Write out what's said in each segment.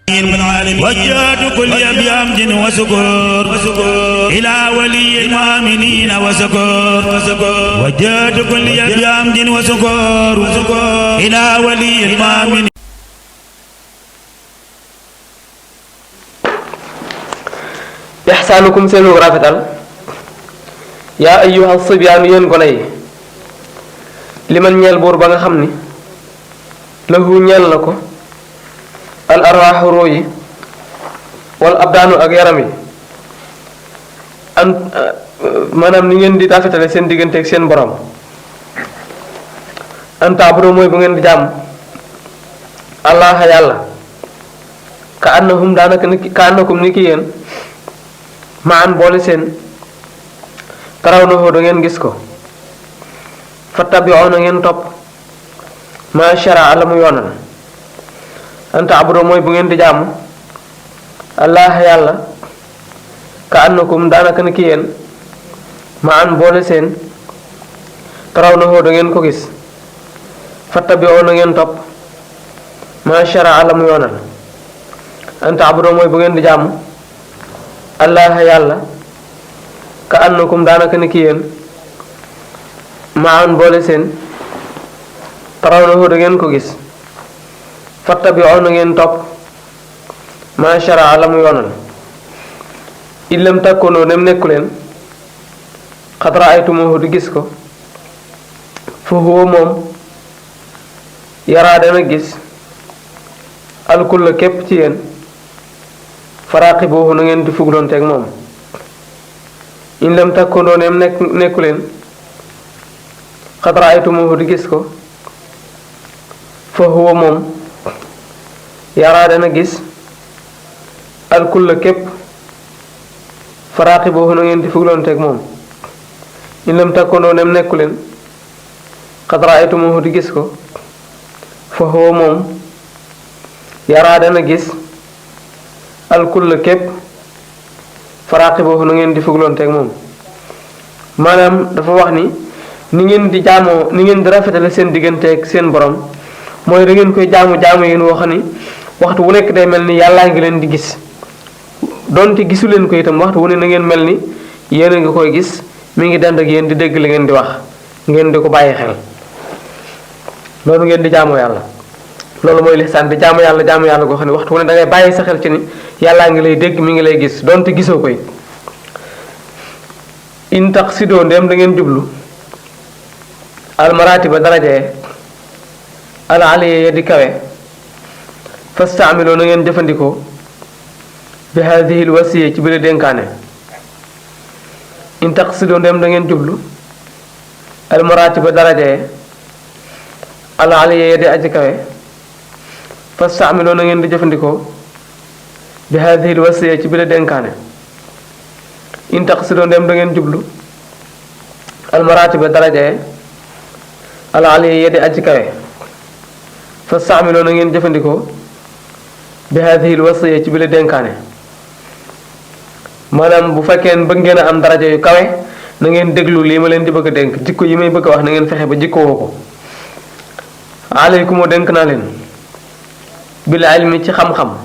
وجهت كل بحمد وشكر إلى ولي المؤمنين وشكر وجهت كل بحمد وشكر إلى ولي المؤمنين. ixsaanukum seenu rafetal yaa ayyuha sibyaan yéen gone yi li man ñeel buur ba nga xam ni lahu ñeel na ko al arwaaxu roo yi wal abdaanu ak yaram yi an maanaam ni ngeen di rafetale seen diggante ak seen borom an taaburo mooy bu ngeen di jàmm allah yàlla ka annahum daanaka ni ka annakum ni ki yéen ma an boole seen taraw na da ngeen gis ko fattabi'u na ngeen topp ma shara'a la mu yoonal anta abudo mooy bu ngeen di jaamu allah yàlla ka annakum daanaka ni ki yéen ma an boole seen taraw na da ngeen ko gis fattabi'u na ngeen topp ma shara'a la mu yoonal anta abudo mooy bu ngeen di jaamu allah yàlla ka annakum daanaka ni ki yéen ma an boole seen taraw na da ngeen ko gis fattabi'u na ngeen topp ma shara'a la mu yoonal illam takkoonoo nem nekku leen qad ra'aytumuhu di gis ko fa huwa moom yaraa dana gis alkulla képp ci yéen faraaqibuhu na ngeen di fugloonteeg moom in lam takkoonoo nem nekku leen qad ra'aytumuhu di gis ko fa huwa moom yaraa dana gis alkulla képp faraaqibuhu na ngeen di fugloonteeg moom in lam takkoonoo nem nekku leen qad ra'aytumuhu di gis ko fa huwa moom yaraa dana gis alkulla képp faraaqibuhu na ngeen di fugloonteeg moom maanaam dafa wax ni ngeen di jaamoo ni ngeen di rafetale seen digganteeg seen borom mooy da ngeen koy jaamu yéen woo xam ni waxtu wu nekk day mel ni yàllaa ngi leen di gis donte gisu leen ko itam waxtu wu ne na ngeen mel ni yéen a ngi koy gis mi ngi dend ak yéen di dégg li ngeen di wax ngeen di ko bàyyi xel loolu ngeen di jaamoo yàlla loolu mooy lihsaan di jaamu yàlla goo xam ne waxtu wu ne da ngay bàyyi sa xel ci ni yàllaa ngi lay dégg mi ngi lay gis donte gisoo koy in tax sidoo ndem da ngeen jublu almaratiba darajee al aliya di kawe fastaamiloo na ngeen jëfandikoo bi hadihi l wasiya ci bile dénkaane in tax sidoo ndem da ngeen jublu almaratiba darajee al aliya di aji kawe fastaamiloo na ngeen di jëfandikoo bi hadihi l wasiya ci bile dénkaane in taqsidoo ndem da ngeen jublu almaratiba darajee al aliya di aji kawe fastaamiloo na ngeen jëfandikoo bi hadihi l wasiya ci bile dénkaane maanaam bu fekkee bëgg ngeen a am daraja yu kawe na ngeen déglu lii ma leen di bëgg a dénk jikko yi may bëgg a wax na ngeen fexe ba jikkoo ko aleykumoo dénk naa leen bil ilmi ci xam-xam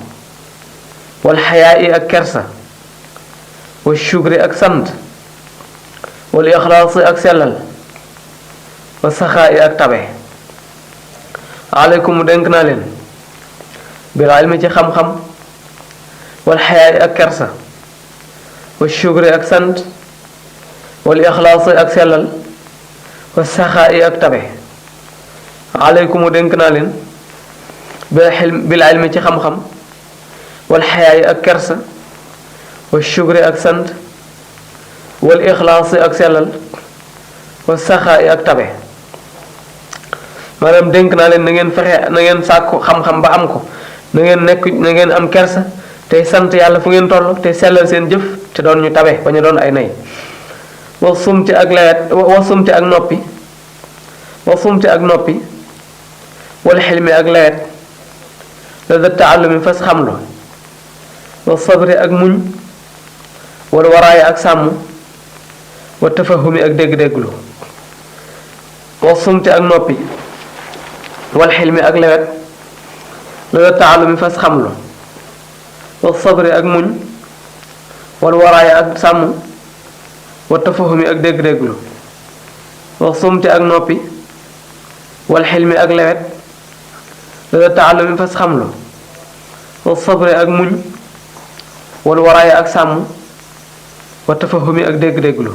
wal xayaa ak kersa wa shukri ak sant wal ixlaasi ak sellal wa saxaa ak tabe aleykum dénk naa leen bil ilmi ci xam-xam wal xayaa ak kersa wa shukri ak sant wal ixlaasi ak sellal wa saxaa ak tabe aleykum dénk naa leen bil ilmi ci xam-xam wal xayaa ak kersa wa shukri ak sant wal ixlaasi ak sellal wa saxaa ak tabe maanaam dénk naa leen na ngeen fexe na ngeen sàkku xam-xam ba am ko na ngeen am kersa tey sant yàlla fu ngeen toll te sellal seen jëf te doon ñu tabe ba ñu doon ay nay wa sumti ak lewet wa sumti ak noppi wal xilmi ak lewet la da taallumi fas xamlu wa sabri ak muñ wal waraaya ak sàmm wa tafahumi ak dégg-dégglu wa sumti ak noppi wal xilmi ak lewet la da taallumi fas xamlu wa sabri ak muñ wal waraaya ak sàmm wa tafahumi ak dégg-dégglu wa sumti ak noppi wal xilmi ak lewet la taalumi fas xamlu wa sabri ak muñ wal waraaya ak sàmm wa tafahumi ak dégg-dégglu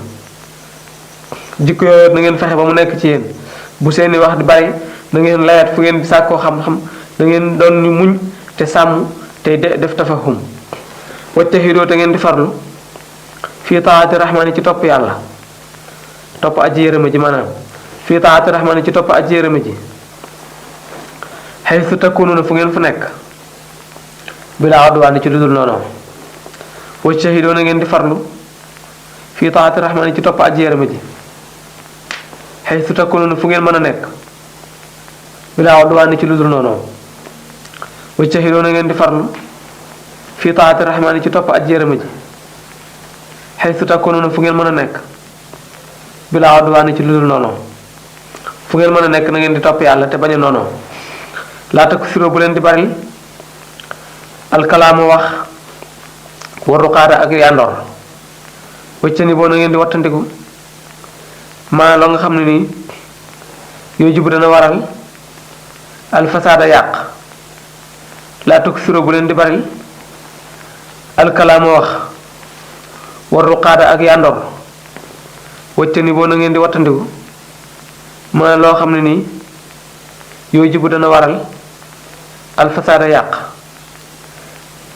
jikko yooyu na ngeen fexe ba mu nekk ci yéen bu seeni wax di bari na ngeen lewet fu ngeen di sàkkoo xam-xam da ngeen doon ñu muñ te sàmm tey def tafahum wajtahidoo te ngeen di farlu fii taati rahmaani ci topp yàlla topp aji yërëma ji maanaam fii taati rahmaani ci topp aji yërëma ji xaysu takunuuna fu ngeen fu nekk bilaa adwaani ci ludul noonu wajtahidoo na ngeen di farlu fii taati rahmaani ci topp aji yërëma ji xaysu takunuuna fu ngeen mën a nekk bilaa adwaani ci ludul noonu wajtahidoo na ngeen di farlu fii taati rahmaani ci topp aji yërëma ji xaysu takunuuna fu ngeen mën a nekk bilaa adwaani ci ludul noonu fu ngeen mën a nekk na ngeen di topp yàlla te bañ a noonu laata ko siroo bu leen di baril alkalaamu wax waru xaada ak yandoor wëccani boo na ngeen di wattandiku maa loo nga xam ne nii yooyu jubu dana waral alfasaada yàq laata ko siroo bu leen di baril alkalaamu wax waru xaada ak yandoor wëccani boo na ngeen di wattandiku maa loo xam ne nii yooyu jubu dana waral alfasaada yàq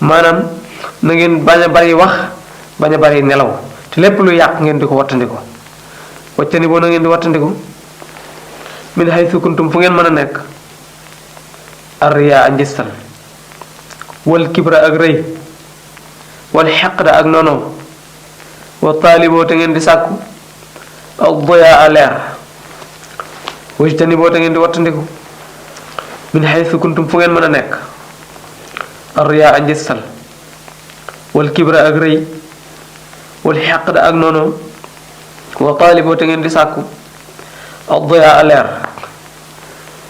maanaam na ngeen bañ a bari wax bañ a bari nelaw te lépp lu yàq ngeen di ko wattandiku waccani boo na ngeen di wattandiku min haysu kuntum fu ngeen mën a nekk arriya ak njistal wal kibra ak rëy wal xeqda ak nono wa taaliboo te ngeen di sàkku ak doya a leer wajtani boo te ngeen di wattandiku min haysu kuntum fu ngeen mën a nekk arriya ak njistal wal kibra ak rëy wal xeqda ak nono wa taaliboo te ngeen di sàkku ak doya a leer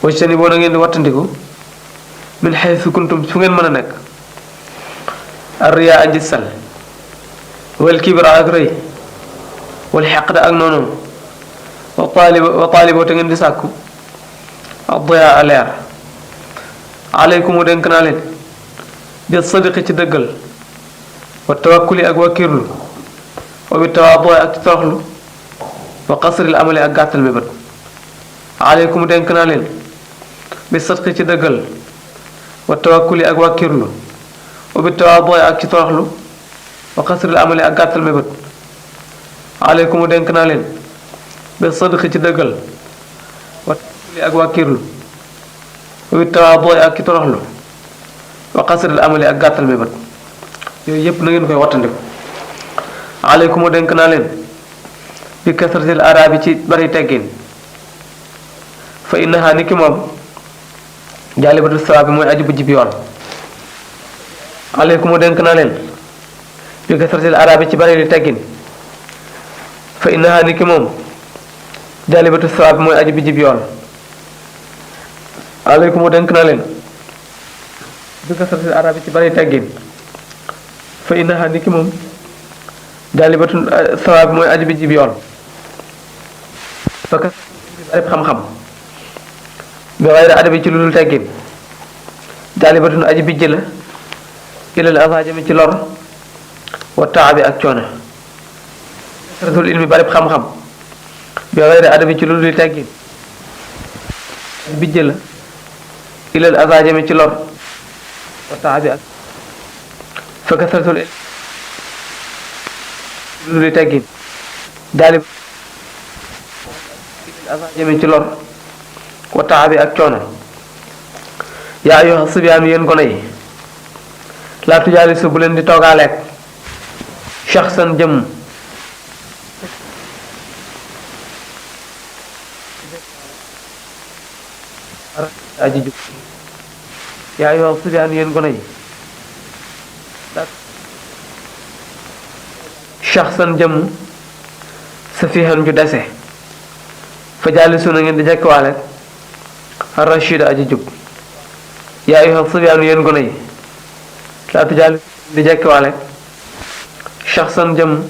wajtani boo na ngeen di wattandiku min haysu kuntum fu ngeen mën a nekk arriya ak njistal wal kibra ak rëy wal xeqda ak nono wa taaliboo te ngeen di sàkku ak doya a leer aleykumu denk naa leen bi sadiqi ci dëggal wa tawakkuli ak wakkirlu wa bi tawaadoo ak ci toroxlu wa qasril amali ak gàttal mébét aleykumu denk naa leen bi sadqi ci dëggal wa tawakkuli ak wakkirlu wa bi tawaadoo ak ci toroxlu wa qasril amali ak gàttal mébét aleykumu denk naa leen bi sadqi ci dëggal wa tawakkuli ak wakkirlu wa bi tawaadoo ak ci toroxlu wa qasril amali ak gàttal mébét yooyu yépp na ngeen koy wattandiku aleykumu denk naa leen bi kasratil araabi ci bari teggin fa innaha ni ki moom jaalibatu sawaabi mooy aju bu jib yoon aleykumu denk naa leen bi kasratil araabi ci bari teggin fa innaha ni ki moom jaalibatu sawaabi mooy aju bu jib yoon aleykumu denk naa leen bi kasratil araabi ci bari teggin fa innaha ni ki moom jaalibatu sawaabi mooy aju bu jib yoon fa kasratil xam-xam bi xayri adabi ci lu dul teggin jaalibatun aji bijj la ilal asaajami ci lor wa taabi ak coono kasratul ilmi barib xam-xam bi xayri adabi ci lu dul teggin bijj la ilal asaajami ci lor wa taabi ak fa kasratul ilmi lu dul teggin jaalib ilal asaajami ci lor wa taabi ak coono yaa ayyuha sibyaan yéen gone yi laa tujaalisu bu leen di toogaaleeg shaxsan jëm aji jub yaa ayyuha sibyaan yéen gone yi shaxsan jëm safihan ju dese fa jaalisu na ngeen di jekkiwaale rachida aji jub yaa ayyuha sibyaanu yéen gone yi laa tujaalisu di jekkiwaale shaxsan jëm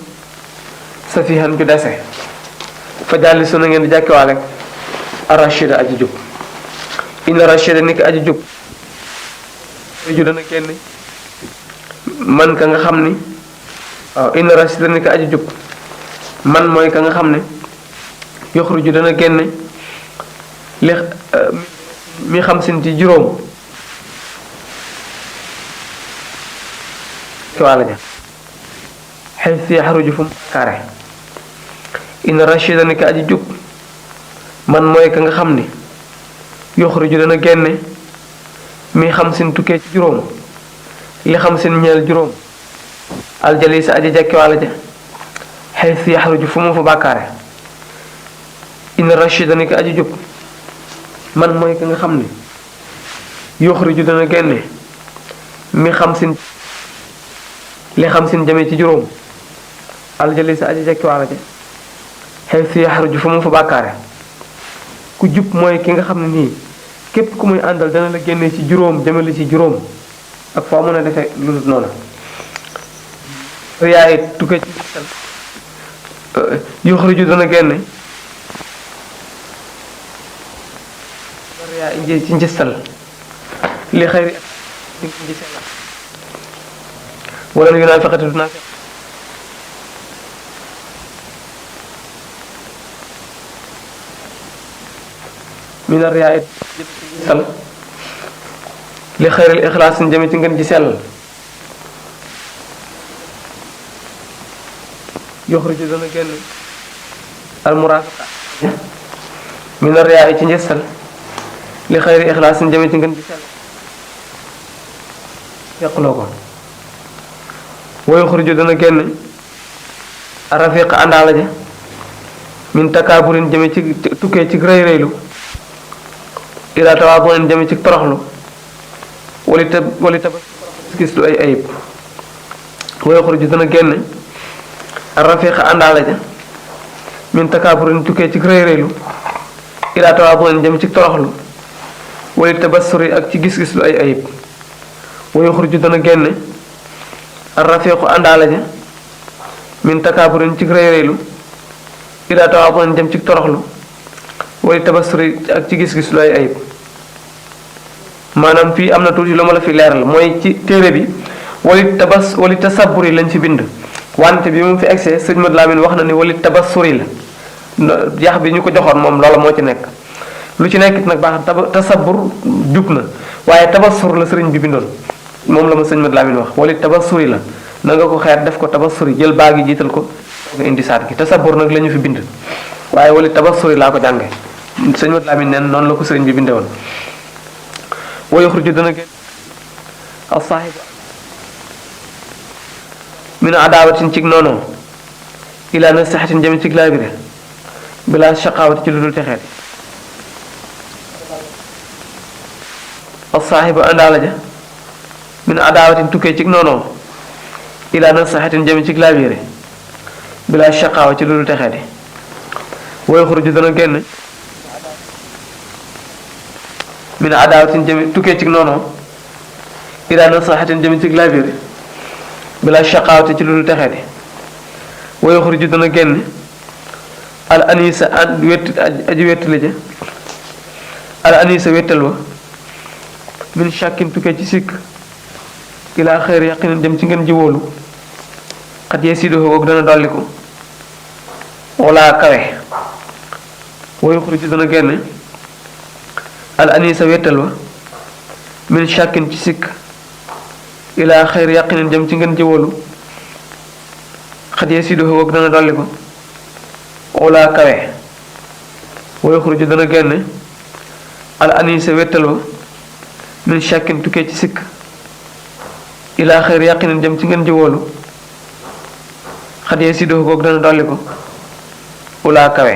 safihan ju dese fa jàlli su na ngeen di jekkiwaale arashida aji jub inna rashida ni ki aji jub ju dana génne man ka nga xam ni waaw inna rashida ni ki aji jub man mooy ka nga xam ne yoxruju dana génne li mi xam sin ci juróom ki wàlla ja xel si yaxruju fu mu kaare inna rashida ni ki aji jub man mooy ka nga xam ni yoxruju dana génne mi xam sin tukkee ci juróom li xam sin ñeel juróom aljali sa aji jekki wàlla ja xel si yaxruju fu mu fa bàkkaare inna rashida ni ki aji jub man mooy ka nga xam ni yoxruju dana génne mi xam sin li xam sin jame ci juróom aljali sa aji jekki wàlla ja xel si yaxruju fu mu fa bàkkaare ku jub mooy ki nga xam ne nii képp ku muy àndal dana la génne ci juróom jëmale ci juróom ak foo mën a defee lu dul noonu yaay tukkee ci yoxruju dana génne yaa ci njëstal li xëyri wala yu naan fekkati du naa fekk min ar-riyaa sal li xayril ixlaas jëme ci ngeen ci sell yoxruju dana génn al-muraafiqa min ar-riyaa ci njëstal li xayril ixlaas jëme ci ngeen ci sell feqloo ko wa yoxruju dana génn ar-rafiq àndaala ja min takaaburin jëme ci tukkee ci rëy rëylu ila tawaabunin jëme ci toroxlu wali taba gis lu ay ayib wa yoxruju dana génn ar-rafiq àndaala ja min takaaburin tukkee ci rëy rëylu ila tawaabunin jëme ci toroxlu wali tabassuri ak ci gis-gis lu ay ayib wa yoxruju dana génn ar-rafiqu àndaala ja min takaaburin ci rëy rëylu ila tawaabunin jëm ci toroxlu wali tabassuri ak ci gis-gis lu ay ayib maanaam fii am na tuuti lu ma la fi leeral mooy ci téere bi wali tasabburi lañ ci bind wante bi mu fi egsee sëñ Mad Lamin wax na ni wali tabassuri la yax bi ñu ko joxoon moom loola moo ci nekk lu ci nekk nag baax tasabbur jub na waaye tabassur la sëriñ bi bindoon moom la ma sëñ Mad Lamin wax wali tabassuri la na nga ko xeet def ko tabassuri jël baa gi jiital ko nga indi saat gi tasabbur nag la ñu fi bind waaye wali tabassuri laa ko jànge sëñ Mad Lamin neen noonu la ko sëriñ bi binde woon wa yoxruju dana génn as-saahiba min adaawatin cig noonu ila nasihatin jëm cig laabire bila shaqaawati ci lu dul texeet as-saahiba àndaala ja min adaawatin tukkee cig noonu ila nasihatin jëm cig laabire bila shaqaawa ci lu dul texeet wa yoxruju dana génn min adaawatin jëmi tukkee ci noonu ila nasahatin jëmi ci laabire bila shaqaawati ci lu dul texeeti wa yoxruju dana génn al anisa aji wettali ja al anisa wettal wa min shakkin tukkee ci sikk ila xëyri yaqinin jëm ci ngeen ji wóolu xat yee siidoo woog dana dolliku wala kawe wa yoxruju dana génn al anisa wettal wa min shakkin ci sikk ila xayri yaqinin jëm ci ngeen jëwalu xat yee sidoho woog dana dolli ko wala kawe wa yoxruju dana génn al anisa wettal wa min shakkin tukkee ci sikk ila xayri yaqinin jëm ci ngeen jëwalu xat yee sidoho woog dana dolli ko wala kawe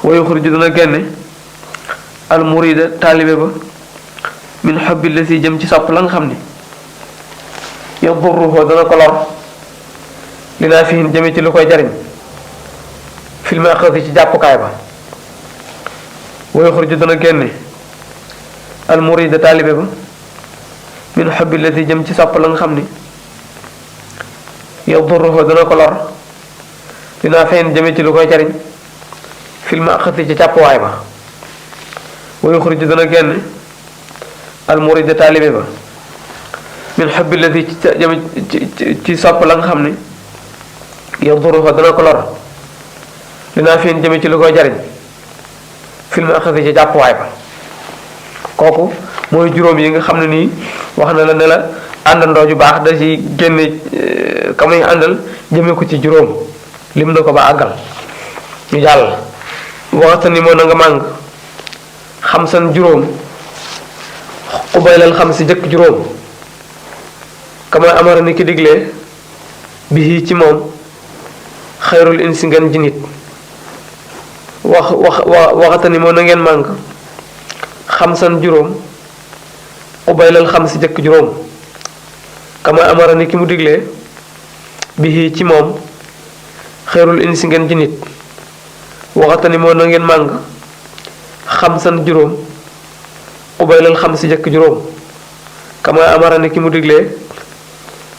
wa yoxruju dana génn al murida taalibe ba min xobbi la si jëm ci sopp la nga xam ni yadurruhu dana ko lor li naa fihin jëme ci lu koy jariñ fil maxazi ci jàppukaay ba wa yoxruju dana génne al murida taalibe ba min xubbi lati jëm ci sopp la nga xam ni yadurruhu dana ko lor dinaa feeñ jëme ci lu koy jariñ fil maqati ci càppuwaay ba wa yuxriju dana génn almurida taalibe ba min xubbi lati jëm ci sopp la nga xam ni yadurruhu dana ko lor dinaa feeñ jëme ci lu koy jariñ fil maqati ci càppuwaay ba kooku mooy juróom yi nga xam ne nii wax na la ne la àndandoo ju baax da ci génne ka muy àndal jëme ko ci juróom lim na ko ba àggal ñu jàll waxta ni moo na nga màng xam san juróom xubaylal xam si jëkk juróom kama amara ni ki diglee bi ci moom xayrul insi ngeen ji nit waxata ni moo na ngeen màng xam san juróom xubaylal xam si jëkk juróom kama amara ni ki mu diglee bi ci moom xeerul insi ngeen ji nit waxatani moo na ngeen màng xam san juróom xubaylal xam si jëkk juróom kama amara ni ki mu diglee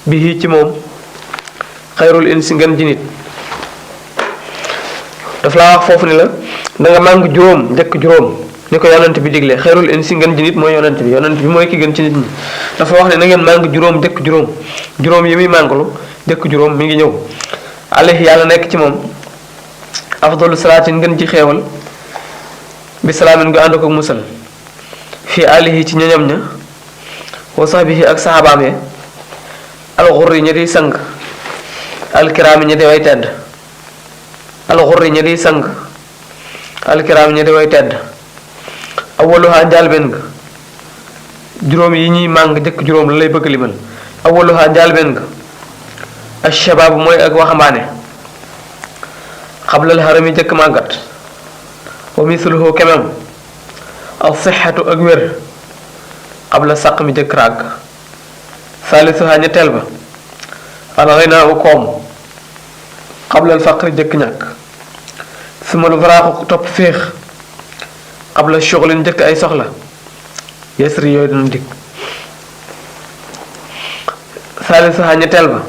bi ci moom xeerul insi ngeen ji nit daf laa wax foofu ni la danga màng juróom jëkk juróom ni ko yonent bi diglee xeerul insi ngeen ji nit mooy yonent bi mooy ki gën ci nit ñi dafa wax ne na ngeen màng juróom jëkk juróom juróom yi muy màngalu jëkk juróom mi ngi ñëw alayhi yàlla nekk ci moom afdalu salaatin ngeen ci xeewal bi salaamin gu ànd ko musal fii alihi ci ñoñam ña wa sahbihi ak saxaabaam ya alxurri ña di sang alkiraami ña di way tedd alxurri ña di sang alkiraami ña di way tedd awaluha njaalbeen nga juróom yi ñuy màng jëkk juróom la lay bëgg limal awaluha njaalbeen nga ashabaabu mooy ak waxambaane xablal harami jëkk màggat wa misluhu kemam asixatu ak wér xabla saq mi jëkk ràgg salisuha ñetteel ba alxinaa u koom xablal faqri jëkk ñàkk sumal varaaxu topp féex xabla shuxlin jëkk ay soxla yasri yooyu dina dikk salisuha ñetteel ba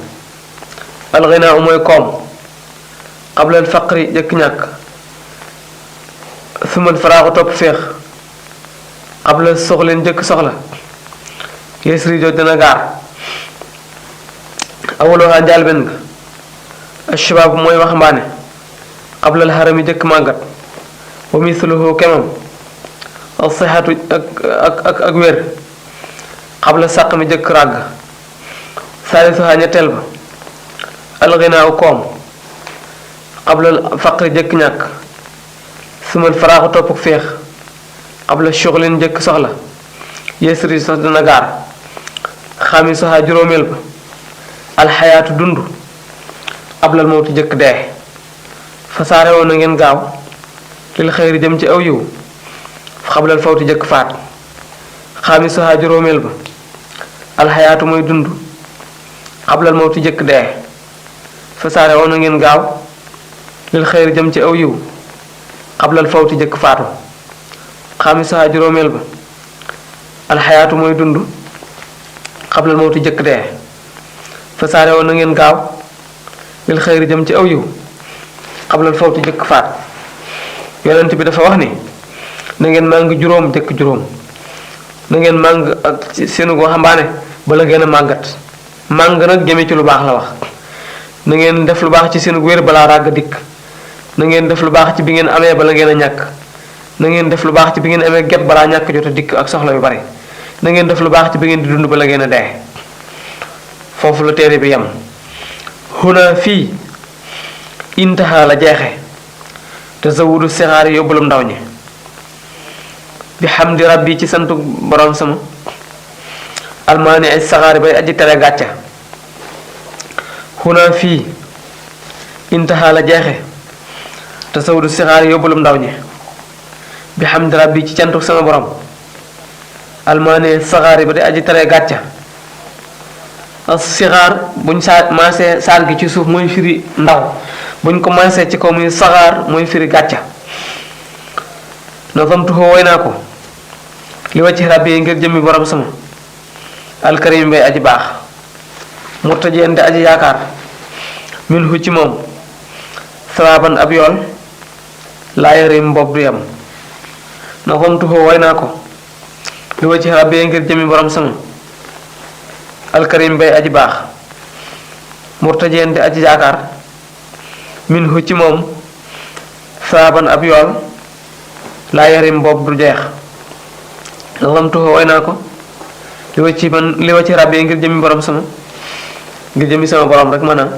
alxinaa u mooy koom xablal faqri jëkk ñàkk sumal faraaxu topp féex xabla soxlin jëkk soxla yasri jooju dina gaar awaluha njaalbeen nga ashabaab mooy waxambaane xablal harami jëkk màggat wa misluhu kemam asixatu ak wér xabla sàq mi jëkk ràgg saalisuha ñetteel ba alxinaaw koom xablal faqri jëkk ñàkk sumal faraaxu topp féex xabla shuxlin jëkk soxla yesri sos dina gaar xaamisaha juróomeel ba alxayaatu dund xablal mawti jëkk dee fasaare woon na ngeen gaaw lil xëyri jëm ci aw yiw xablal fawti jëkk faat xaamisaha juróomeel ba alxayaatu mooy dund xablal mawti jëkk dee fasaare woon na ngeen gaaw lil xëyri jëm ci aw yiw xablal fawti jëkk faatu xaamisaha juróomeel ba alxayaatu mooy dund xablal mawti jëkk dee fasaare woon na ngeen gaaw lil xëyri jëm ci aw yiw xablal fawti jëkk faat yonent bi dafa wax ni na ngeen màng juróom jëkk juróom na ngeen màng ak seenu waxambaane bala ngeen a màggat màng nag jëme ci lu baax la wax na ngeen def lu baax ci seenu wér balaa ràgg dikk na ngeen def lu baax ci bi ngeen amee bala ngeen a ñàkk na ngeen def lu baax ci bi ngeen amee get balaa ñàkk jot a dikk ak soxla yu bari na ngeen def lu baax ci bi ngeen di dund bala ngeen a dee foofu la téere bi yem huna fii intaha la jeexe te zawudu sixaari yóbbulum ndaw ñi bi xamdi rabbi ci santu borom sama almaani ay saxaari bay aji tere gàcca huna fii intaha la jeexe te zawudu sixaari yóbbulum ndaw ñi bi xamdi rabbi ci cantu sama borom almaani ay saxaari ba di aji tere gàcca as sixaar buñ maasee saar gi ci suuf mooy firi ndaw buñ ko maasee ci kaw muy saxaar mooy firi gàcca nazamtuhu woy naa ko li wacci rabbi ngir jëmmi borom sama alkarim bay aji baax murtajiyan di aji yaakaar minhu ci moom sawaban ab yool laa yarim bopp du yam na xomtuxoo way naa ko li wa ci rabbi ngir jëmi borom sama alkarim bay aji baax murtajiyan di aji yaakaar minhu ci moom sawaban ab yool laa yarim bopp du jeex na xomtuxoo way naa ko li wa ci rabbi ngir jëmi borom sama ngir jëmi sama borom rek maanaam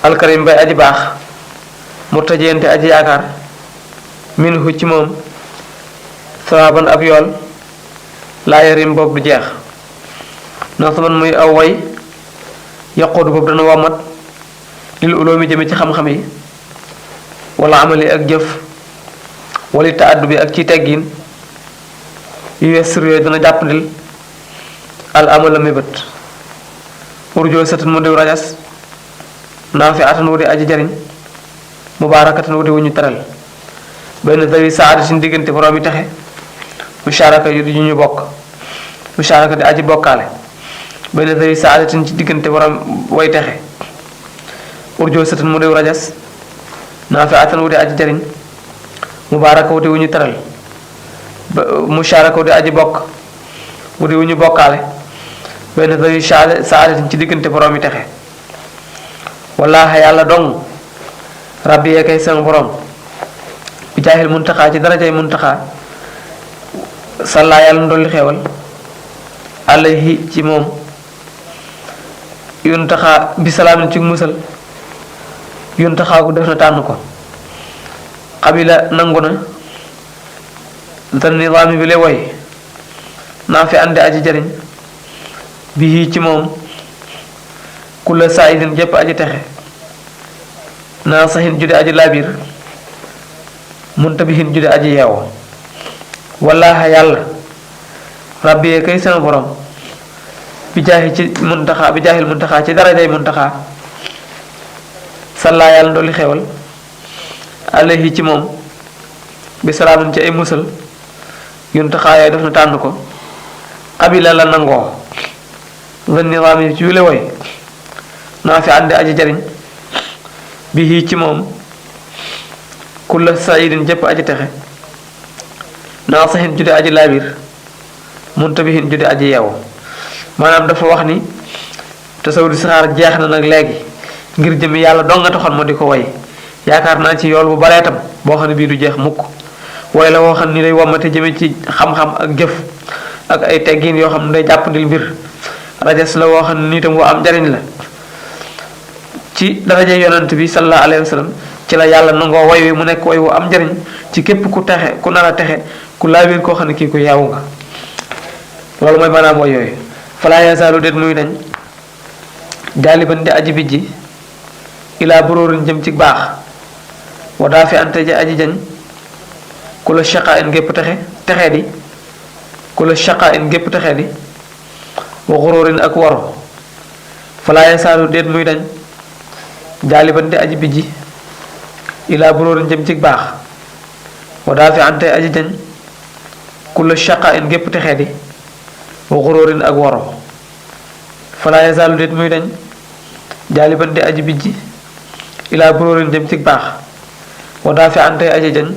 alkarim bay aji baax murtajiyante aji yaakaar minhu ci moom sawaban ab yool laa yarim boobu du jeex ndax man muy aw way yaquudu boobu dana womat lil uloomi jëme ci xam-xam yi wala amali ak jëf wali taaddu bi ak ci teggin yu yessir yooyu dana jàppandil al amala mébét urjoo satan mu diw rajas naafi atan wu di aji jariñ mubaarakatan wu di wu ñu teral benn dawi saadatin diggante borom yi texe musharaka yu di ñu bokk musharaka di aji bokkaale benn dawi saadatin ci diggante borom way texe urjoo satan mu diw rajas naafi atan wu di aji jariñ mubaaraka wu di wu ñu teral musharaka wu di aji bokk wu di wu ñu bokkaale benn dawi saadatin ci diggante borom yi texe wallaahi yàlla dong rabbi yee kay sama borom bi jaahil muntaxaa ci darajay muntaxaa sallaa yàlla ndolli xeewal alayhi ci moom yuntaxaa bi salaamin ci musal yuntaxaa gu def na tànn ko xabila nangu na te nizaami bi le woy naa fi andi aji jariñ bi ci moom kulla saidin jëpp aji texe naa saxin jude aji laabir muntabihin jude aji yeewo wallaaha yàlla rabbi yee kay sama borom bi jaahil muntaxaa ci darajay muntaxaa sallaa yàlla ndolli xewal alayhi ci moom bi salaamun ci ay musal yuntaxaa yooyu def na tànn ko xabila la nangoo nga nizaam yi ci wile woy naa fi àndi aji jariñ bi ci moom kulla saidin jëpp aji texe naa saxin jude aji laabir muntabihin jude aji yeewu maanaam dafa wax ni tasawur di saxaar jeex na nag léegi ngir jëmi yàlla dong nga taxoon ma di ko way yaakaar naa ci yool bu bareetam boo xam ne bii du jeex mukk way la woo xam ni day wommate jëme ci xam-xam ak jëf ak ay teggin yoo xam ne day jàppandil mbir rajas la woo xam ne nitam wu am njariñ la ci daraje yonent bi sallallahu alayhi wa sallam ci la yàlla nangoo way wi mu nekk way wu am njariñ ci képp ku texe ku nar a texe ku laabir koo xam ne kii ku yeewu nga loolu mooy maanaam way yooyu falaa yasaalu déet muy dañ jaaliban di aji bijji ilaa buróorin jëm ci baax wa daa fi ante ja aji jañ ku la shaqa in gépp texe di ku la shaqa in gépp texe di wa xuróorin ak waro falaa yasaalu déet muy dañ jaaliban di aji bijji ilaa buróorin jëm ci baax wa daa fi ante aji jañ ku la shaqa in gépp texe di wa xuróorin ak waro falaa yasaalu déet muy dañ jaaliban di aji bijji ilaa buróorin jëm ci baax wa daa fi ante aji jañ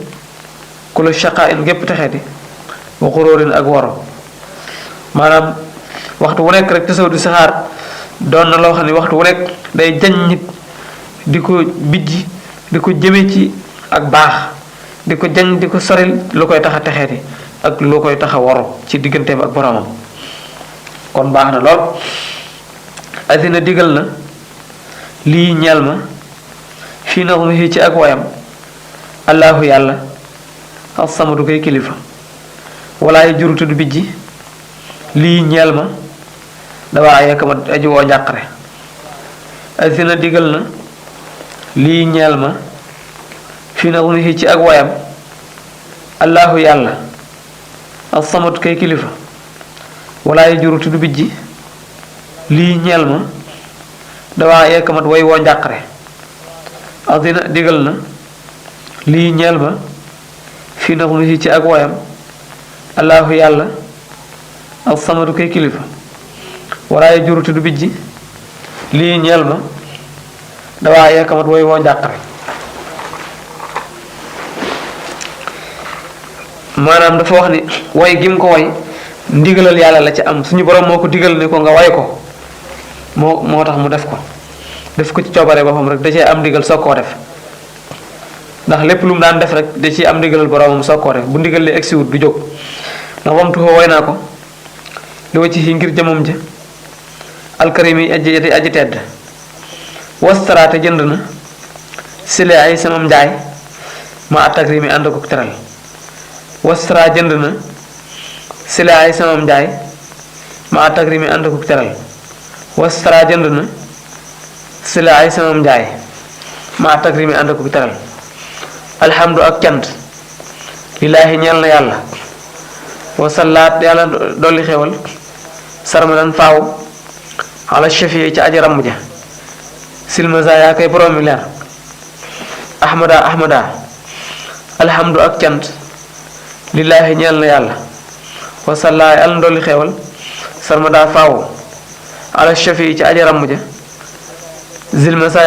ku la shaqa in gépp texe di wa xuróorin ak waro maanaam waxtu wu nekk rek tasaw di saxaar doon na loo xam ne waxtu wu nekk day jañ nit di ko bijji di ko jëme ci ak baax di ko jañ di ko soril lu koy tax a texeeti ak lu koy tax a waro ci digganteem ak boromam kon baax na lool adina digal na lii ñeel ma fii na mu ci ak wayam allahu yàlla as-samadu koy kilifa walaay jurutu du bijji lii ñeel ma dawaa yekk ma aji woo njàqare adina digal na lii ñeel ma fii na mu ci ak wayam allahu yàlla as-samadu koy kilifa walaay jurutu du bijji lii ñeel ma dawaa yekk mat way woo njàqare adina digal na lii ñeel ma fii na mu ci ak wayam allahu yàlla as-samadu koy kilifa waraaye juruti du bijji lii ñeel ma dawaa yeekamat wooy woo njàqare maanaam dafa wax ni way gi mu ko way ndigalal yàlla la ci am suñu borom moo ko digal ni ko nga way ko moo tax mu def ko ci coobare boppam rek da cee am ndigal soog koo def ndax lépp lu mu daan def rek da ciy am ndigalal boromam soog koo def bu ndigal li egsiwut du jóg ndax wamtu ko way naa ko li wa ci ngir jëmam ja alkarim yi aji tedd wastaraate jënd na sile ay samam njaay ma attakrim yi ànd ko teral wastara jënd na sile ay samam njaay ma attakrim yi ànd ko teral wastara jënd na sile ay samam njaay ma attakrim yi ànd ko teral alhamdu ak cant lillaahi ñeel na yàlla wasallaat yàlla dolli xewal sarmadan faaw ala shafi ci aji ramm ja silmasa yaa koy boroomi leer ahmada alhamdu ak cant lillaahi ñeel na yàlla wasalla yàlla dolli xewal sarmada faaw ala shafi ci aji ramm ja zilmasa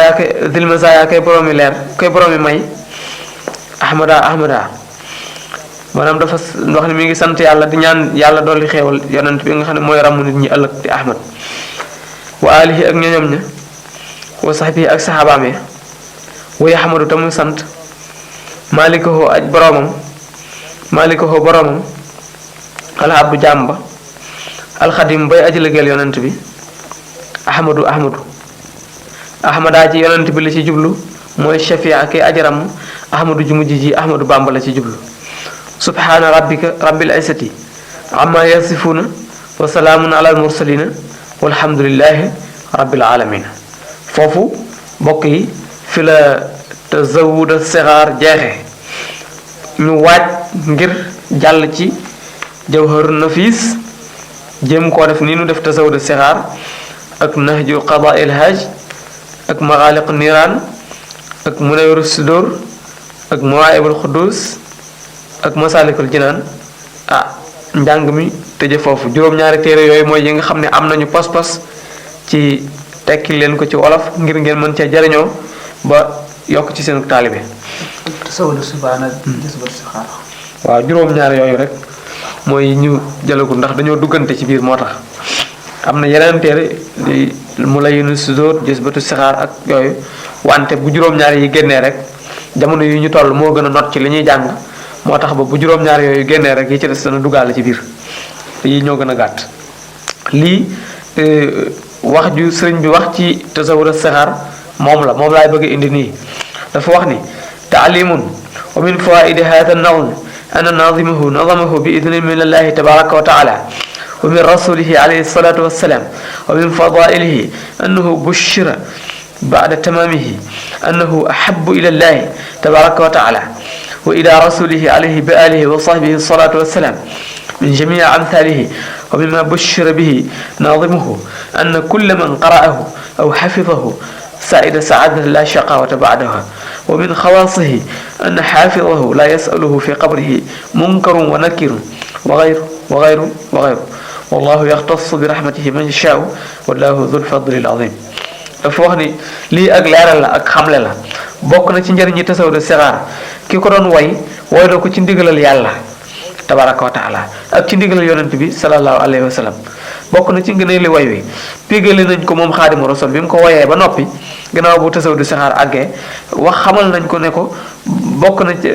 yaa koy boroomi leer koy boroomi may ahmada maanaam dafa wax ni mi ngi sant yàlla di ñaan yàlla dolli xeewal yonent bi nga xam ne mooy ràmm nit ñi ëllëg di ahmad wa alihi ak ñoñom ña wa sahbihi ak saxaabaam ya wa ahmadu te muy sant malikahu aj boromam alhabdu jaam ba alxadim bay aji liggéeyal yonent bi ahmada ji yonent bi la ci jublu mooy shafia ki aji ràmm ahmadu ju mujj ji ahmadu bamba la ci jublu subhaana rabbika rabbil izzati amma yasifuna wa salaamun ala al mursalina walhamdulillahi rabbil alamin foofu mbokk yi fi la tazawuda sixaar jeexe ñu waaj ngir jàll ci jawharun nafis jéem koo def ni nu def tazawuda sixaar ak nahju qadaa il haj ak maxaaliq niiraan ak munawwiru sudur ak mawaahibul quddus ak masaalikul jinaan njàng mi tëje foofu juróom-ñaari téere yooyu mooy yi nga xam ne am nañu pas-pas ci tekki leen ko ci wolof ngir ngeen mën cee jariñoo ba yokk ci seen taalibe waaw juróom-ñaari yooyu rek mooy ñu jëlagul ndax dañoo duggante ci biir moo tax am na yeneen téere mu la yunu sudóor gis batu sixaar ak yooyu wante bu juróom-ñaari yi génnee rek jamono yi ñu toll moo gën a not ci li ñuy jàng moo tax ba bu juróom-ñaar yooyu génnee rek yi ci des dana duggaale ci biir yi ñoo gën a gàtt lii wax ju sëriñ bi wax ci tasawur as-sixaar moom laay bëgg indi nii dafa wax ni taalimun wa min fawaidi hada an-nazm anna nazimahu nazamahu bi idnin min allahi tabaraka wa taala wa min rasulihi alayhi salatu wassalam wa min fadailihi annahu bushira ba'da tamamihi annahu ahabbu ila allahi tabaraka wa taala وإلى رسوله عليه بآله وصحبه الصلاة والسلام من جميع أمثاله ومما بشر به ناظمه أن كل من قرأه أو حفظه سعد سعادة لا شقاوة بعدها ومن خواصه أن حافظه لا يسأله في قبره منكر ونكر وغيره والله يختص برحمته من يشاء والله ذو الفضل العظيم dafa wax ni lii ak leeral la ak xamle la bokk na ci njëriñi tasawudu sixaar ki ko doon way na ko ci ndigalal yàlla tabaraka wa taala ak ci ndigalal yonent bi sallallahu alayhi wa sallam bokk na ci ngëneeli way wi pégale nañ ko moom xaadimu rasul bi mu ko wayee ba noppi gannaaw bu tasawudu sixaar àggee xamal nañ ko ne ko bokk na ci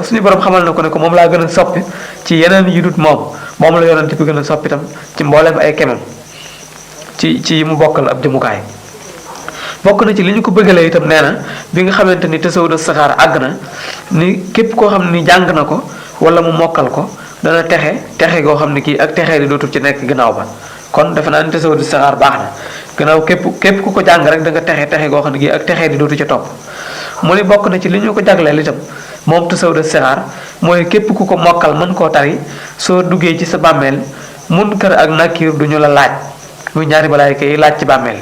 suñu borom xamal na ko ne ko moom laa gën a soppi ci yeneen yu dut moom la yonent bi gën a soppi itam ci mbooleem ay kemam ci yi mu bokkal ab jëmukaay bokk na ci li ñu ko bëggalee itam nee na bi nga xamante ni tasawudu sixaar àgg na ni képp koo xam ni jàng na ko wala mu mokkal ko dana texe goo xam ne kii ak texe di dootul ci nekk gannaaw ba kon defe naa ni tasawudu sixaar baax na gannaaw képp ku ko jàng rek da nga texe goo xam ne kii ak texe di dootu ci topp mu ni bokk na ci li ñu ko jagleel itam moom tasawudu sixaar mooy képp ku ko mokkal mën koo tari soo duggee ci sa bàmmeel munkar ak nakiir du ñu la laaj muy ñaari malaayika yi laaj ci bàmmeel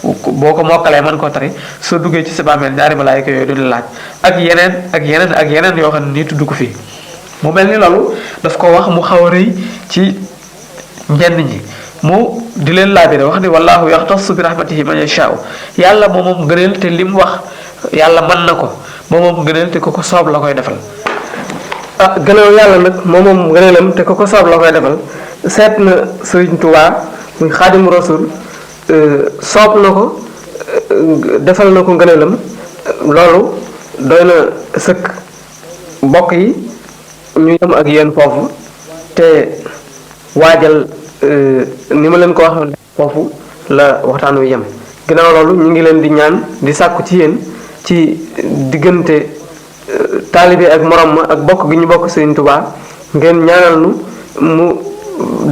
boo ko mokkalee mën koo tari soo duggee ci sa bàmmeel ñaari malaayika yooyu duñu laaj ak yeneen yoo xam ne nii tudd ko fii mu mel ni loolu daf ko wax mu xaw a rëy ci ñenn ñi mu di leen laabire wax ni wallahu yaxtassu bi rahmatihi man yashaa yàlla moom ngëneel te li mu wax yàlla mën na ko moom ngëneel te ku ko soob la koy defal. ah gannaaw yàlla nag moom ngëneelam te ku ko soob la koy defal seet na Sëriñ Tuubaa muy Xaadimu Rasuul soob na ko defal na ko ngëneelam loolu doy na sëkk. mbokk yi ñu yem ak yéen foofu te waajal ni ma leen ko waxee foofu la waxtaan wi yem ginnaaw loolu ñu ngi leen di ñaan di sàkku ci yéen ci diggante taalibe ak morom ma ak bokk gi ñu bokk Sëriñ Tuubaa ngeen ñaanal nu mu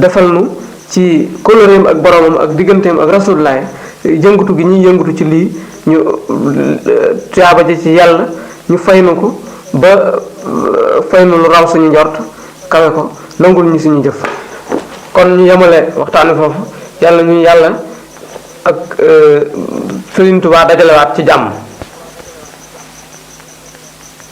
defal nu ci kóllëreem ak boromam ak digganteem ak Rasulullaah yëngatu gi ñuy yëngatu ci lii ñu tuyaaba ji ci yàlla ñu fay nu ko ba fay nu lu raw suñu njort kawe ko nangul ñu suñu jëf kon ñu yemale waxtaane foofu yàlla ñu yàlla ak Sëriñ Tuubaa dajalewaat ci jàmm